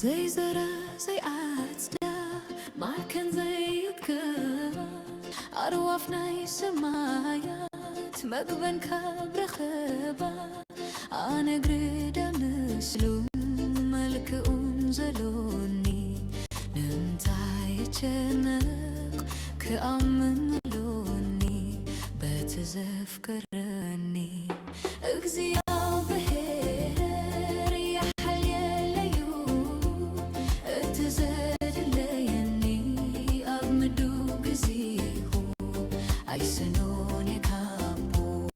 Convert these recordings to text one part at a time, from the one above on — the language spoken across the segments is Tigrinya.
زي زرع زي عسلا ما كان زي يتكب أرواحنا يسمايات مقبن كبر خبا أنا قريد مسلو ملك أنزلوني نمتعي تنق كأمن لوني بتذكرني أجزياء بهير يا حليليو اتزاد ليني أبمدو قزيهو عيسنوني كابو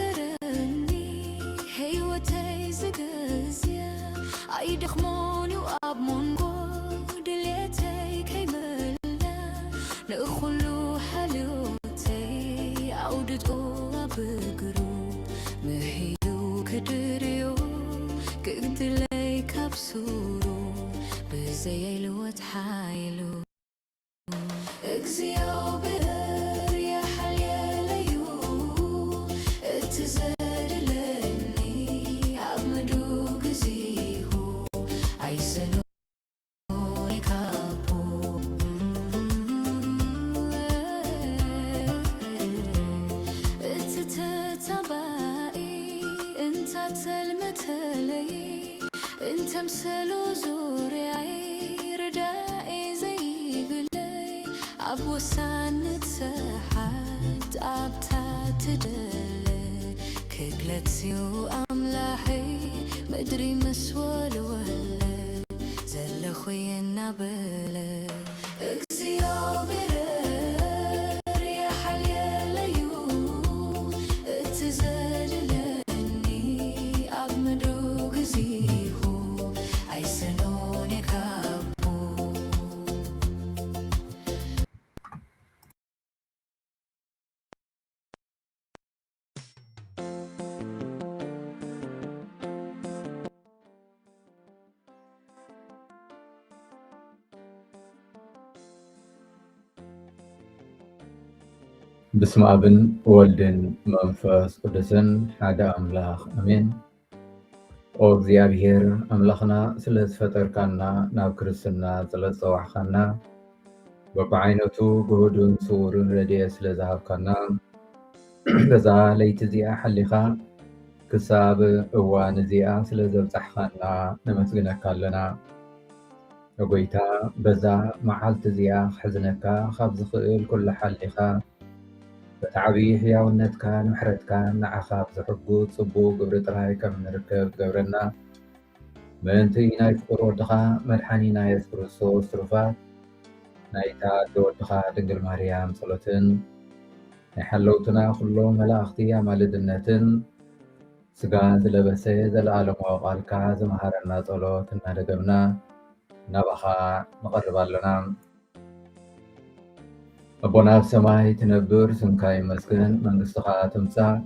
اتذكرني هيوتي زقزيا عيدخموني وأبمونقو دليتي كيملا نأخلو حلوتي عودتو أبقرو مهيو كدريو كقدلي كبسورو بزي الوت حايلو اكزيو بهر يا حليليو اتزاد لني عبمدو قزيهو عيسنوني كابو اتتتبائي انت تلمتلي انت مسلو زوريعي ردائي زي قلي عبوسان تسحت عبتا تدلي كقلتسيو أملاحي مدري مسوال ولا زل خوينا بلا اكسيو برر يا حليليو اتزاد لني أبمدو قزيهو عيسنوني كابو بسم أبن ولدن منفس قدسن حدا أملاخ أمين أو እግዚአብሔር أملاخنا سلس فتركنا ناب كرسنا سلس صواحنا بقعينتو جهودن سورن ردي سلس هابكنا بزا ليت زيا حليخا كساب اوان زيا سلس بصحخنا نمسجنك لنا وقويتا بزا معالت زيا حزنكا خبز خيل كل حليخا بتعبي حياونتك نحرتك نعخاب زحقود صبو قبر طراي كم نركب قبرنا منتي ناي فقر ودخا مدحاني ناي اسبرسو سرفات نايتا دودخا دنجل مريم صلتن نحلوتنا كلو ملاختي مالدنتن سقا زلبسي زلالم وقالكا زمهارنا صلوت ندقمنا نبخا نقرب لنا أبونا بسماي تنبر سنكاي مسكن من استخاء تمسا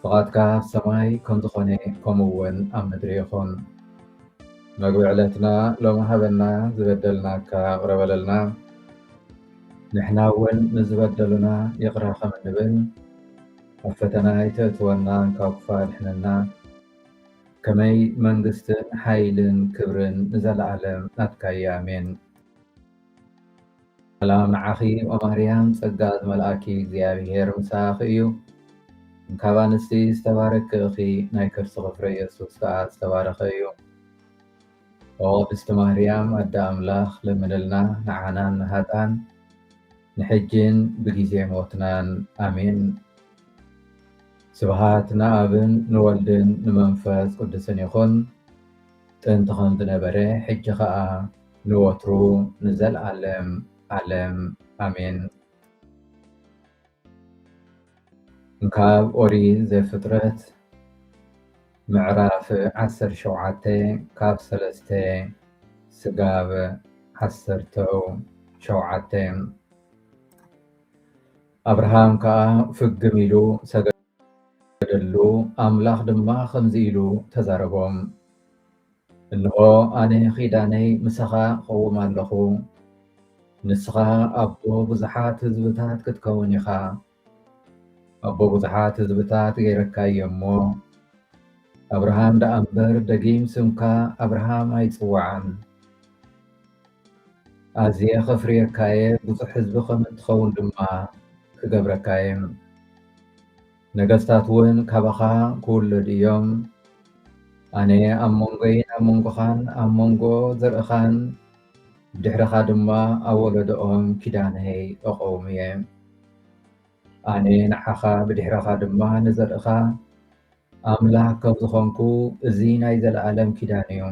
فقاتك بسماي كم تخوني كمون أم مدريخون مقبع لتنا لو محبنا زبدلنا كغربللنا نحناون نزبدلنا يقرأ خمن نبن وفتنا يتأتونا كوكفال حننا كمي منقستن حيلن كبرن نزل عالم نتكاي آمين سلام نعخي ومريم صقاد ملائكي زيابير مساخيو مكابانستي استبارك أخي نايكر صغفر يسوس كاعد استبارخيو وغبست مريم أدى أملاخ لمنلنا نعانان نهاتان نحجين بجيزي موتنان آمين سبحاتنا أبن نولدن نمنفذ قدسن يخون تنتخن دنبري حج خاء نوترو نزل علم آمين نكاب أوري زي فترة معراف 17 كاب 3 سقاب 17 أبراهام كا فقميلو سجدلو أملاخ دما خمزيلو تزاربهم إنه أنا خيداني مسخا قوما لخو نسخا أبو بزحات زبطات كتكونيخا أبو بزحات زبطات غيركا يمو አብርሃም ደኣ እምበር ደጊም ስምካ አብርሃም ኣይፅዋዕን ኣዝየ ኸፍርየካየ ብዙሕ ህዝቢ ከም እትኸውን ድማ ክገብረካየ ነገስታት እውን ካባኻ ክውለዱ እዮም ኣነ ኣብ መንጎይን ኣብ መንጎኻን ኣብ መንጎ ዘርእኻን ብድሕርኻ ድማ ኣብ ወለዶኦም ኪዳነይ ኣቐውም እየ ኣነ ንዓኻ ብድሕርኻ ድማ ንዘርእኻ ኣምላኽ ከም ዝኾንኩ እዚ ናይ ዘለኣለም ኪዳን እዩ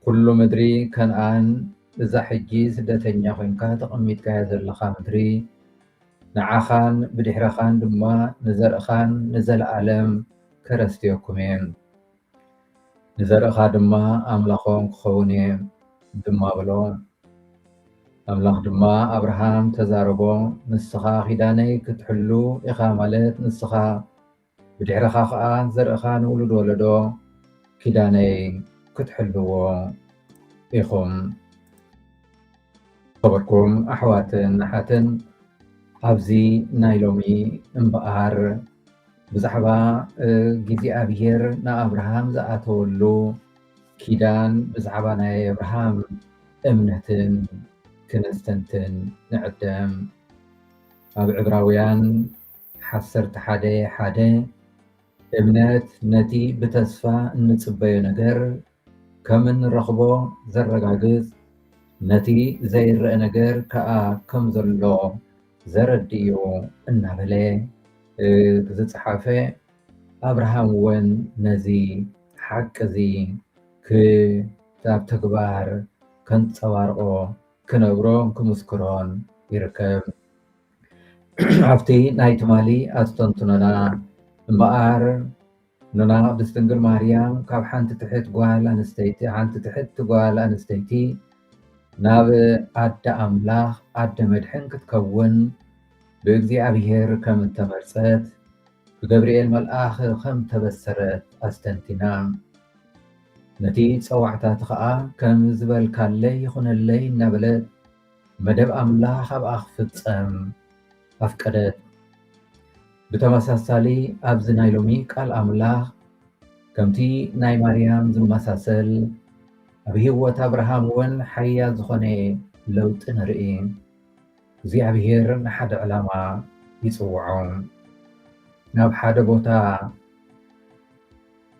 ኩሉ ምድሪ ከነኣን እዛ ሕጂ ስደተኛ ኮይንካ ተቐሚጥካያ ዘለኻ ምድሪ ንዓኻን ብድሕርኻን ድማ ንዘርእኻን ንዘለኣለም ከረስትየኩም እየ ንዘርእኻ ድማ ኣምላኾም ክኸውን እየ ድማ ብሎ ኣምላኽ ድማ አብርሃም ተዛረቦ ንስኻ ኺዳነይ ክትሕሉ ኢኻ ማለት ንስኻ ብድሕርኻ ከዓ ዘርእኻ ንውሉድ ወለዶ ኪዳነይ ክትሕልዎ ኢኹም خبركم أحواتن حتن أبزي نايلومي إمبار بزحبا جيزي أبير نا أبراهام زأتولو كيدان بزحبا نا أبراهام أمنتن كنستنتن نعدم أب عبراويان حسرت حدا أمنت نتي بتسفى نتصبي نجر كمن رخبو زرقاقز نتي زير نجر كأ كم زلو زرديو النبلة زت حافة أبراهام وين نزي حق زي كتاب تكبار كنت صوارقو كنبرون كمسكرون يركب عفتي نايت مالي أستنتنا مبار ننا بستنجر مريم كاب حنت تحت قوال أنستيتي حنت تحت قوال أنستيتي ناب أدى أملاخ أدى مدحن كتكون بإجزي أبيهر كم تمرسات بجبريل ملآخ خم تبسرت أستنتنا نتيجة سوعتات خاء كم زبل كالي يخون اللي نبلت مدب أملاخ أبأخفت أفكرت بتمساسالي أبز نايلومي قال أملاخ كمتي ناي مريم زمساسل أبيهوة أبراهام ون حيا زخوني لو تنرئي زي أبيهر نحد علامة يصوعون ناب حد بوتا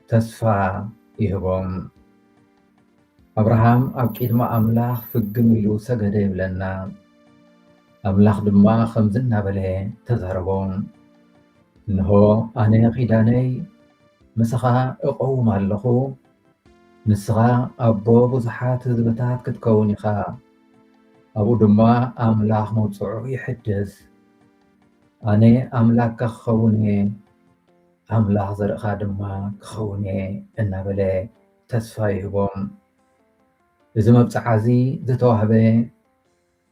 تسفى يهبون أبراهام أبكيد ما أملاخ فقميلو سجده بلنا أملاخ دما خمزنا بله تزهربون إنه أنا خيداني مسخا أقوم اللخو نسخا أبو بزحات زبتات كتكوني خا أبو دما أملاخ موضوع يحدث أنا أملاك كخوني أملاخ زرقا دما كخوني إنا بله تسفايهبون إذا ما بتعازي زتوهبه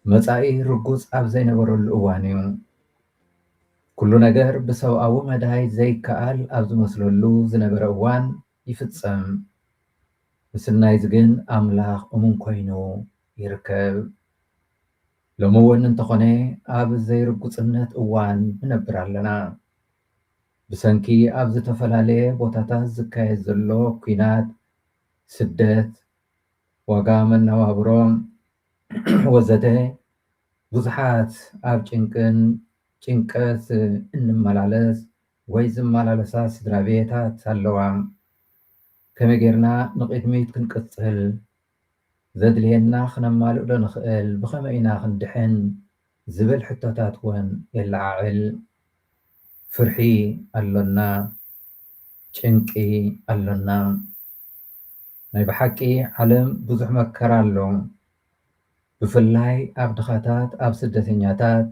مصائي رجوز أب زي نبرو الأوانيو كل نجار بسو أو مداي زي كأل أبز مسلولو زنبر أوان يفتسم بس النايزجن أملاخ أمون كوينو يركب لمون انتقني أبز زي رجوز النت أوان منبر لنا بسنكي أبز تفلالي بوتاتا زكاي زلو كينات سدت وقامن نوابرون وزته ብዙሓት ኣብ ጭንቀት እንመላለስ ወይ ዝመላለሳ ስድራ ቤታት ኣለዋ ከመይ ጌርና ንቅድሚት ክንቅፅል ዘድልየና ክነማልእ ዶ ንኽእል ብኸመይ ኢና ክንድሕን ዝብል ሕቶታት እውን የለዓዕል ፍርሒ ኣሎና ጭንቂ ኣሎና ናይ ብሓቂ ዓለም ብዙሕ መከራ ኣሎ بفلاي أب دخاتات أب سدتنياتات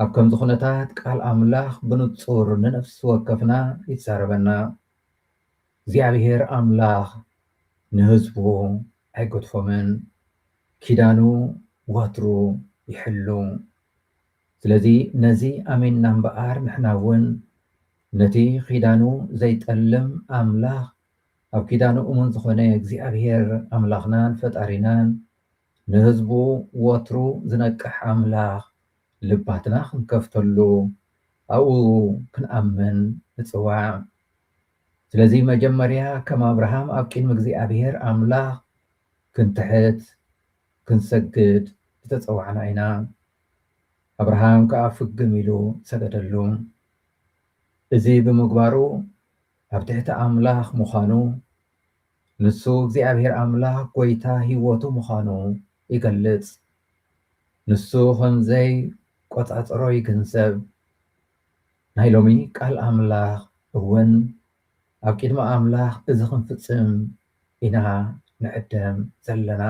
أب كم زخونتات قال أملاخ بنتصور نفس وكفنا يتساربنا زي عبير أملاخ نهزبو عقد فمن كيدانو واترو يحلو سلذي نزي أمين نمبار نحناون نتي خيدانو زي تألم أملاخ أب كيدانو أمون زخوني زي عبير أملاخنان فتارينان نهزبو واترو زنقح أملاخ لباتنا خنكفتلو أو كنأمن نتسواع ስለዚ መጀመርያ ከም አብርሃም ኣብ ቅድሚ እግዚኣብሔር ኣምላኽ ክንትሕት ክንሰግድ ዝተፀዋዕና ኢና። አብርሃም ከዓ ፍግም ኢሉ ሰገደሉ። እዚ ብምግባሩ ኣብ ትሕቲ ኣምላኽ ምዃኑ ንሱ እግዚኣብሔር ኣምላኽ ጎይታ ሂወቱ ምዃኑ ይገልጽ። ንሱ ከምዘይ ቆፃፅሮ ይግንዘብ። ናይ ሎሚ ቃል ኣምላኽ እውን ኣብ ቅድሚ ኣምላኽ እዚ ክንፍፅም ኢና ንዕደም ዘለና።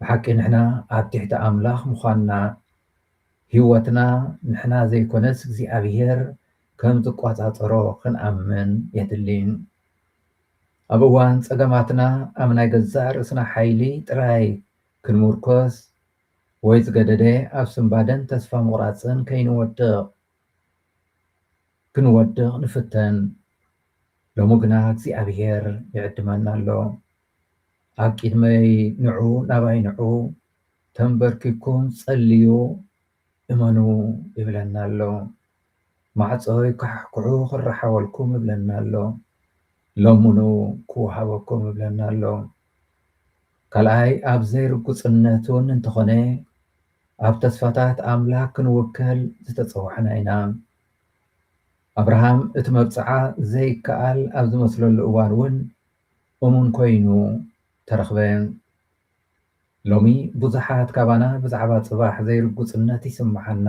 ብሓቂ ንሕና ኣብ ትሕቲ ኣምላኽ ምዃንና ሂወትና ንሕና ዘይኮነስ እግዚኣብሔር ከም ዝቆፃፀሮ ክንኣምን የድሊ። ኣብ እዋን ፀገማትና ኣብ ናይ ገዛእ ርእስና ሓይሊ ጥራይ ክንምርኮስ ወይ ዝገደደ ኣብ ስምባደን ተስፋ ምቁራፅን ክንወድቕ ንፍተን። ሎሚ ግና እግዚኣብሔር ይዕድመና ኣሎ። ኣብ ቅድመይ ንዑ ናባይ ንዑ ተንበርኪኩም ጸልዩ እመኑ ይብለና ኣሎ። ማዕፆይ ካሕኩዑ ክረሓወልኩም ይብለና ኣሎ። ለምኑ ክወሃበኩም ይብለና ኣሎ። ካልኣይ ኣብ ዘይርጉፅነት እውን እንተኾነ ኣብ ተስፋታት ኣምላክ ክንውከል ዝተፀዋዕና ኢና። አብርሃም እቲ መብፅዓ ዘይከኣል ኣብ ዝመስለሉ እዋን እውን እሙን ኮይኑ ተረኽበ። ሎሚ ብዙሓት ካባና ብዛዕባ ፅባሕ ዘይርጉፅነት ይስምዓና።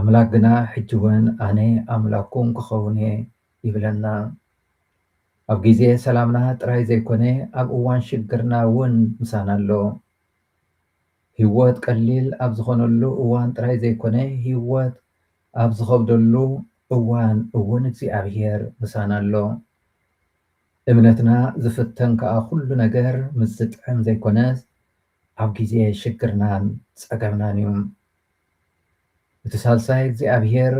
ኣምላክ ግና ሕጂ እውን ኣነ ኣምላክኩም ክኸውን እየ ይብለና። ኣብ ግዜ ሰላምና ጥራይ ዘይኮነ ኣብ እዋን ሽግርና እውን ምሳና ኣሎ። ሂወት ቀሊል ኣብ ዝኾነሉ እዋን ጥራይ ዘይኮነ ሂወት ኣብ ዝኸብደሉ እዋን እውን እግዚኣብሔር ምሳና ኣሎ። እምነትና ዝፍተን ከዓ ኩሉ ነገር ምስ ዝጥዕም ዘይኮነስ ኣብ ግዜ ሽግርናን ፀገምናን እዩ። እቲ ሳልሳይ እግዚኣብሔር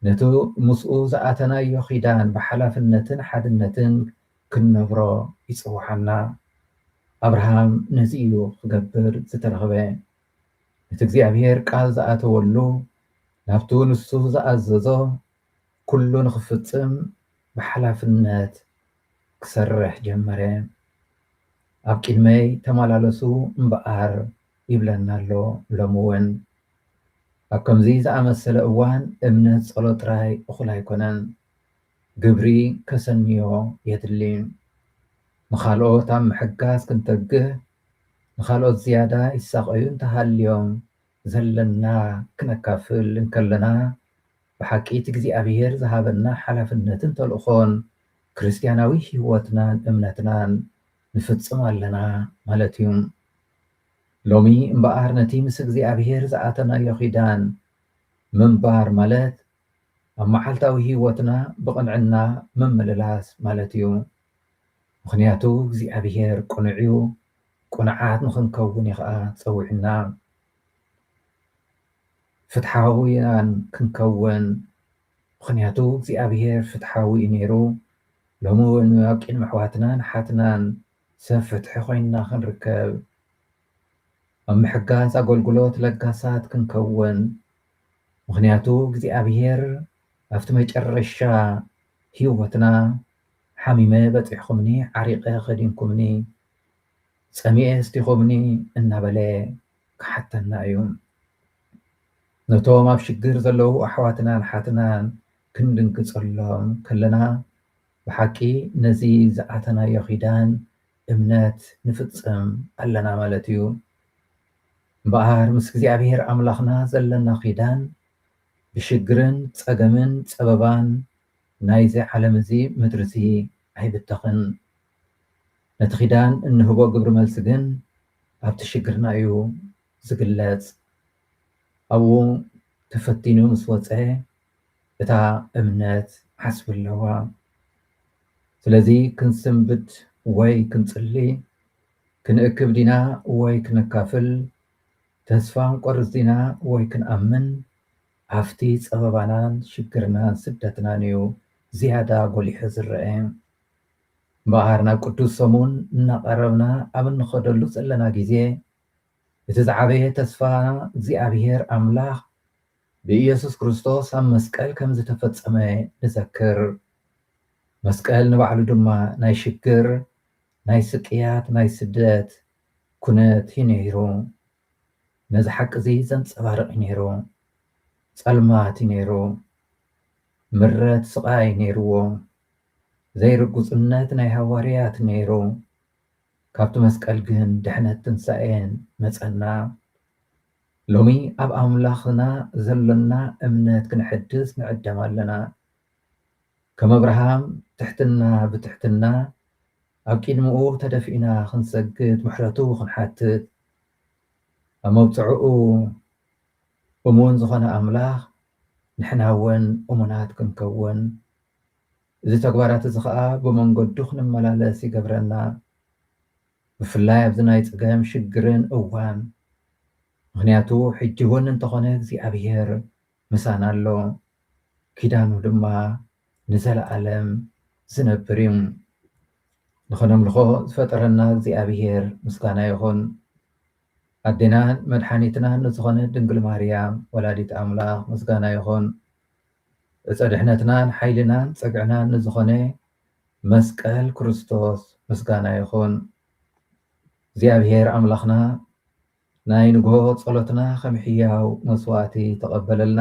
ነቲ ምስኡ ዝኣተናዮ ኺዳን ብሓላፍነትን ሓድነትን ክንነብሮ ይፅዋዓና። አብርሃም ነዚ እዩ ክገብር ዝተረኸበ። እቲ እግዚኣብሔር ቃል ዝኣተወሉ ናብቱ ንሱ ዝኣዘዞ ኩሉ ንክፍፅም ብሓላፍነት ክሰርሕ ጀመረ። ኣብ ቅድመይ ተመላለሱ እምበኣር ይብለና ኣሎ። ሎሚ እውን ኣብ ከምዚ ዝኣመሰለ እዋን እምነት ጸሎት ጥራይ እኹል ኣይኮነን፣ ግብሪ ከሰንዮ የድሊ። ንኻልኦት ኣብ ምሕጋዝ ክንተግህ፣ ንኻልኦት ዝያዳ ይሳቀዩ እንተሃልዮም ዘለና ክነካፍል እንከለና ብሓቂ እቲ እግዚኣብሔር ዝሃበና ሓላፍነትን ተልእኾን ክርስትያናዊ ሂወትናን እምነትናን ንፍፅም ኣለና ማለት እዩ። ሎሚ እምበኣር ነቲ ምስ እግዚኣብሔር ዝኣተናዮ ኺዳን ምንባር ማለት ኣብ መዓልታዊ ሂወትና ብቕንዕና መመልላስ ማለት እዩ። ምክንያቱ እግዚኣብሔር ቁኑዕ እዩ። ቁኑዓት ንክንከውን ከዓ ፀዊዕና። ፍትሓውያን ክንከውን ምክንያቱ እግዚኣብሔር ፍትሓዊ እዩ ነይሩ። ሎሚ እውን ኣብ ቅድሚ ኣሕዋትናን ሓትናን ሰብ ፍትሒ ኮይንና ክንርከብ፣ ኣብ ምሕጋዝ ኣገልግሎት ለጋሳት ክንከውን ምክንያቱ እግዚኣብሔር ኣብቲ መጨረሻ ሂወትና ሓሚመ በፂሕኩምኒ ዓሪቀ ከዲንኩምኒ ፀሚኤ ስቲኹምኒ እናበለ ክሓተና እዩ። ነቶም ኣብ ሽግር ዘለዉ ኣሕዋትናን ሓትናን ክንድንግፀሎም ከለና ብሓቂ ነዚ ዝኣተናዮ ኺዳን እምነት ንፍፅም ኣለና ማለት እዩ። እምበኣር ምስ እግዚኣብሔር ኣምላኽና ዘለና ኺዳን ብሽግርን ፀገምን ፀበባን ናይዚ ዓለም እዚ ምድሪ እዚ ኣይብተኽን። ነቲ ኺዳን እንህቦ ግብሪ መልሲ ግን ኣብቲ ሽግርና እዩ ዝግለጽ። ኣብኡ ተፈቲኑ ምስ ወፀ እታ እምነት ሓስቢ ኣለዋ። ስለዚ ክንስንብድ ወይ ክንፅሊ፣ ክንእክብ ዲና ወይ ክነካፍል፣ ተስፋ ንቆርፅ ዲና ወይ ክንኣምን ኣብቲ ፀበባናን ሽግርናን ስደትናን እዩ ዝያዳ ጎሊሑ ዝርአ። እምበኣር ናብ ቅዱስ ሰሙን እናቐረብና ኣብ እንኸደሉ ዘለና ግዜ እቲ ዝዓበየ ተስፋና እግዚኣብሔር ኣምላኽ ብኢየሱስ ክርስቶስ ኣብ መስቀል ከም ዝተፈፀመ ንዘክር። መስቀል ንባዕሉ ድማ ናይ ሽግር ናይ ስቅያት ናይ ስደት ኩነት ነይሩ ነዚ ሓቂ እዚ ዘንፀባርቕ ነይሩ ጸልማት ነይሩ ምረት ስቃይ ነይርዎ ዘይርጉፅነት ናይ ሃዋርያት ነይሩ ካብቲ መስቀል ግን ድሕነት ትንሳኤን መፀና ሎሚ ኣብ ኣምላኽና ዘለና እምነት ክንሕድስ ንዕደም ኣለና ከም አብርሃም ትሕትና ብትሕትና ኣብ ቅድሚኡ ተደፊእና ክንሰግድ ምሕረቱ ክንሓትት ኣብ መብፅዕኡ እሙን ዝኾነ ኣምላኽ ንሕና እውን እሙናት ክንከውን እዚ ተግባራት እዚ ከዓ ብመንገዱ ክንመላለስ ይገብረና ብፍላይ ኣብዚ ናይ ፀገም ሽግርን እዋን ምክንያቱ ሕጂ እውን እንተኾነ እግዚኣብሔር ምሳና ኣሎ ኪዳኑ ድማ ንዘለዓለም ዝነብር እዩ ንኸነምልኾ ዝፈጠረና እግዚኣብሔር ምስጋና ይኹን ኣዴናን መድሓኒትናን ንዝኾነ ድንግል ማርያም ወላዲት ኣምላኽ ምስጋና ይኹን ዕፀ ድሕነትናን ሓይልናን ፀግዕናን ንዝኾነ መስቀል ክርስቶስ ምስጋና ይኹን እግዚኣብሔር ኣምላኽና ናይ ንግሆ ጸሎትና ከም ሕያው መስዋእቲ ተቐበለልና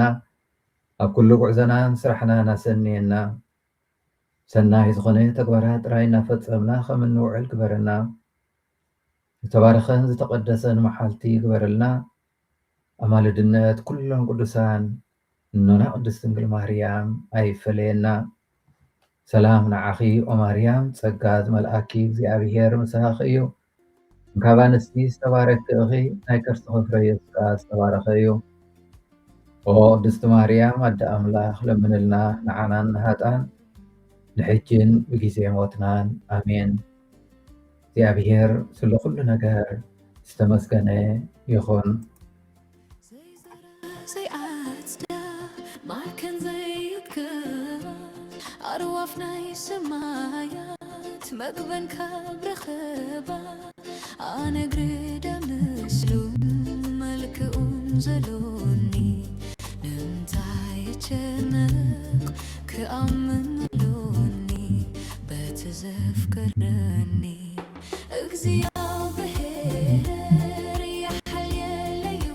ኣብ ኩሉ ጉዕዘናን ስራሕናን ኣሰንየና ሰናይ ዝኾነ ተግባራት ጥራይ እናፈፀምና ከም እንውዕል ግበረና ዝተባረኸን ዝተቐደሰን መዓልቲ ግበረልና ኣማልድነት ኩሎም ቅዱሳን እኖና ቅድስት ድንግል ማርያም ኣይፈለየና ሰላም ንዓኺ ኦ ማርያም ጸጋ ዝመልአኪ እግዚኣብሔር ምሳኺ እዩ ካብ ኣንስቲ ዝተባረክቲ ኢኺ ናይ ከርስኺ ፍረ ኢየሱስ ዝተባረኸ እዩ ኦ ቅድስቲ ማርያም ኣደ ኣምላኽ ለምንልና ንዓናን ንሃጣን ንሕጅን ብጊዜ ሞትናን ኣሜን እግዚአብሔር ስለ ኩሉ ነገር ዝተመስገነ ይኹን ማርከን ዘይክል ኣርዋፍ ናይ ሰማያት መግበን ካብ ረኸባ ኣነ ግርደ ምስሉ መልክኡን ዘሎኒ ንምንታይ ጨነቕ ክኣምን ኣሎኒ በቲ ዘፍቅረኒ እግዚአብሔር ያሕልየለዩ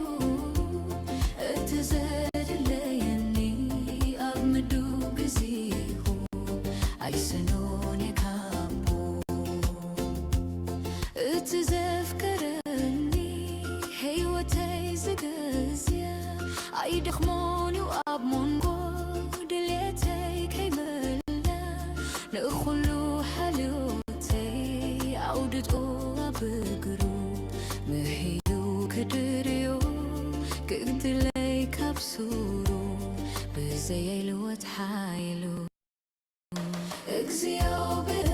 እቲ ዘድለየኒ ኣብ ምድሩ ግዚኡ ኣይሰኖን የካቦ እቲ ዘፍቅረኒ ሕይወተይ ዝገዝየ ኣይደኽሞን እዩ ኣብ መንጎ ድልየተይ ከይመለ ንእኹሉ ሓልዮተይ ኣውድጦ ኣብእግሩ ምሕዩ ክድርዮ ክግድለይ ካብ ሱሩ ብዘየልወት ሓይሉ እግዚአብሔር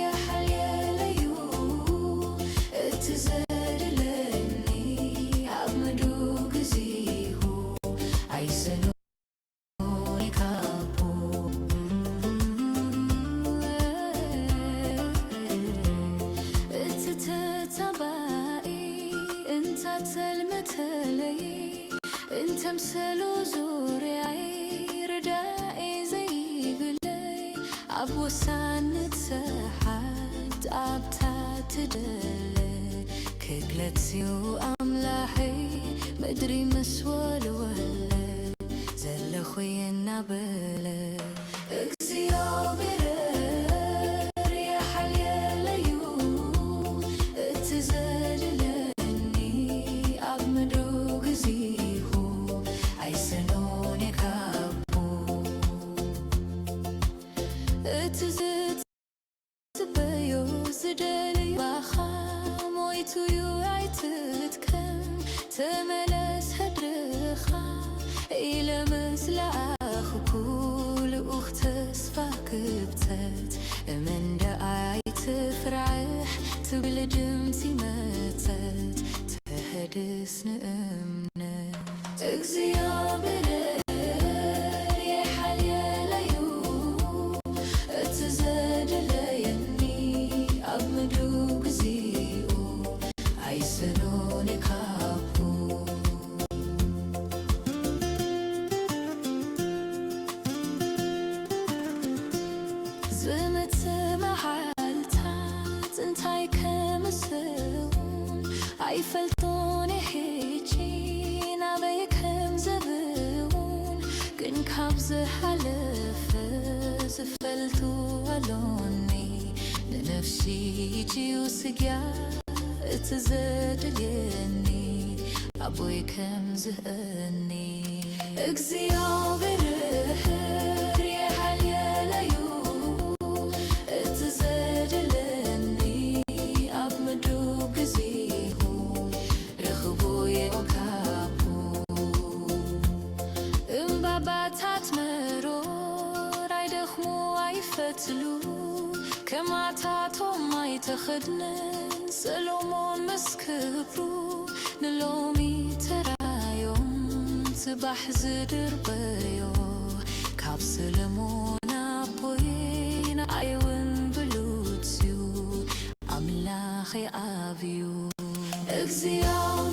ያሕልየለዩ እቲ ዘድለኒ ኣብ ምድሩ ግዚኡ ኣይሰኖን የካቦ እቲ ተታባኢ እንታተልመተለይ እንተምሰሎ ዙርያይ ርዳኤ ዘይብለይ ኣብ ወሳነት ሰሓት ኣብታ ትደለ ክግለጽዩ ኣምላኸይ ምድሪ ምስ ወልወለ ዘለኹ የናበለ እግዚአብሔር ያሕልየለዩ እቲ ዘድለኒ ኣብ ምድሩ ግዚኡ ኣይሰኖን የካቦ እቲ ዝትበዮ ዝደልዩ ባኻ ሞይቱዩ ኣይትትከም ተመለስ ህድርኻ ኢለ ምስላኣኽ ኩልኡኽ ተስፋ ክብተት እመንደ ኣይትፍራሕ ትብል ድምፂ መተት ተህድስ ንእምነት እግዚአብሔር ያሕልየለዩ እቲ ብምትመዓልታት እንታይ ከምስውን ኣይፈልጦን ሕጂ ናበይ ከም ዘብውን ግን ካብ ዝሓለፈ ዝፈልጡ ኣሎኒ ንነፍሲ ጅዩ ስግያ እቲ ዘድልየኒ ኣቦይ ከም ዝህአኒ እግዚኣብሔር የሓልየለዩ እቲ ዘድልየኒ ኣብ ምድሩ ግዚኡ ረኽቦ የካቡ እምባባታት መሮር ኣይደኽሙ ኣይፈትሉ ከማታቶም ኣይተኸድንን ሰሎሞን ምስ ክብሩ ንሎሚ ተራዮም ጽባሕ ዝድርበዮ ካብ ሰሎሞን ኣቦይ ንኣይውን ብሉጽዩ ኣምላኽ ኣብዩ እግዚኦ